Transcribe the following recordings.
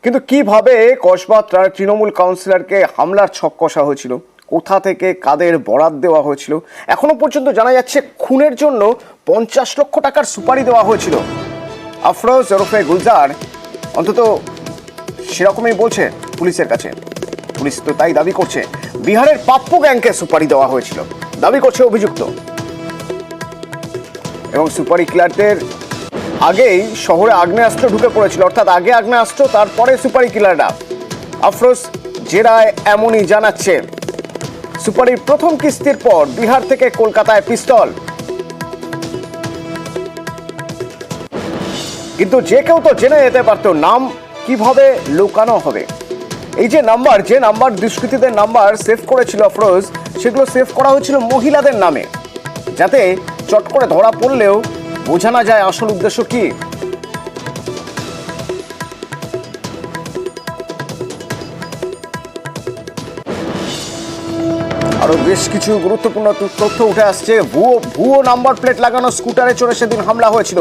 কিন্তু কিভাবে কসবা তৃণমূল কাউন্সিলরকে হামলার ছক কষা হয়েছিল, কোথা থেকে কাদের বরাত দেওয়া হয়েছিল, এখনো পর্যন্ত জানা যাচ্ছে খুনের জন্য 50 লক্ষ টাকার সুপারি দেওয়া হয়েছিল। আফরোজ ওরফে গুলজার অন্তত সেরকমই বলছে পুলিশের কাছে। পুলিশ তো তাই দাবি করছে। বিহারের পাপ্পু গ্যাংকে সুপারি দেওয়া হয়েছিল দাবি করছে অভিযুক্ত। এবং সুপারি কিলারদের আগেই শহরে আগ্নেয়াস্ত্র ঢুকে পড়েছিল, অর্থাৎ আগে আগ্নেয়াস্ত্র তারপরে সুপারি কিলাররা। আফরোজ জেরায় এমনই জানাচ্ছে। সুপারির প্রথম কিস্তির পর বিহার থেকে কলকাতায় পিস্তল। কিন্তু যে কেউ তো জেনে যেতে পারতো, নাম কিভাবে লুকানো হবে। এই যে নাম্বার দুষ্কৃতীদের নাম্বার সেভ করেছিল আফরোজ, সেগুলো সেভ করা হয়েছিল মহিলাদের নামে, যাতে চট করে ধরা পড়লেও বোঝা না যায় আসল উদ্দেশ্য কি। আরো বেশ কিছু গুরুত্বপূর্ণ তথ্য উঠে আসছে। ভুয়ো নাম্বার প্লেট লাগানো স্কুটারে চড়ে সেদিন হামলা হয়েছিল,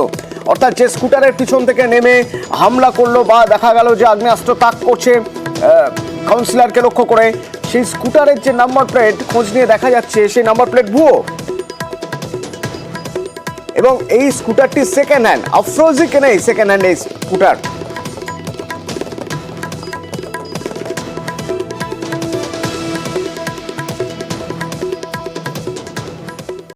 অর্থাৎ যে স্কুটারের পিছন থেকে নেমে হামলা করলো বা দেখা গেল যে আগ্নেয়াস্ত্র তাক করছে কাউন্সিলরকে লক্ষ্য করে, সেই স্কুটারের যে নাম্বার প্লেট খোঁজ নিয়ে দেখা যাচ্ছে সেই নাম্বার প্লেট ভুয়ো। এবং এই স্কুটারটি সেকেন্ড হ্যান্ড, আফরোজই কেনে সেকেন্ড হ্যান্ড এই স্কুটার।